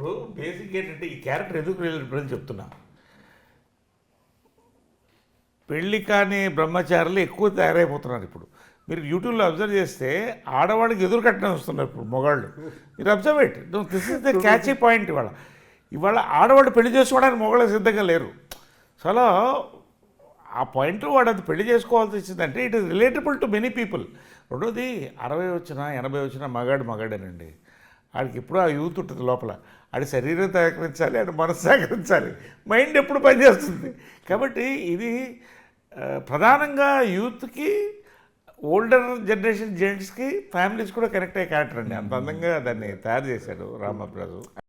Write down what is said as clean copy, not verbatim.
ఇప్పుడు బేసిక్ ఏంటంటే ఈ క్యారెక్టర్ ఎందుకు రిలేటబుల్ అని చెప్తున్నా. పెళ్ళి కాని బ్రహ్మచారులు ఎక్కువ తయారైపోతున్నారు ఇప్పుడు. మీరు యూట్యూబ్లో అబ్జర్వ్ చేస్తే ఆడవాళ్ళకి ఎదురు కట్టడం వస్తున్నారు ఇప్పుడు మొగాళ్ళు. మీరు observe it. This is the catchy point. ఇవాళ ఆడవాళ్ళు పెళ్లి చేసుకోవడానికి మొగాళ్ళు సిద్ధంగా లేరు. చాలా ఆ పాయింట్ వాడు అది పెళ్లి చేసుకోవాల్సి వచ్చిందంటే it is relatable to many people. రెండోది 60 వచ్చినా 80 వచ్చినా మగాడేనండి. ఆడికి ఎప్పుడూ ఆ యూత్ ఉంటుంది లోపల. ఆడి శరీరం సహకరించాలి, ఆడి మనసు సహకరించాలి, మైండ్ ఎప్పుడు పనిచేస్తుంది. కాబట్టి ఇది ప్రధానంగా యూత్కి, ఓల్డర్ జనరేషన్ జెంట్స్కి, ఫ్యామిలీస్ కూడా కనెక్ట్ అయ్యే క్యారెక్టర్ అండి. అంత అందంగా దాన్ని తయారు చేశాడు రామప్రసాద్.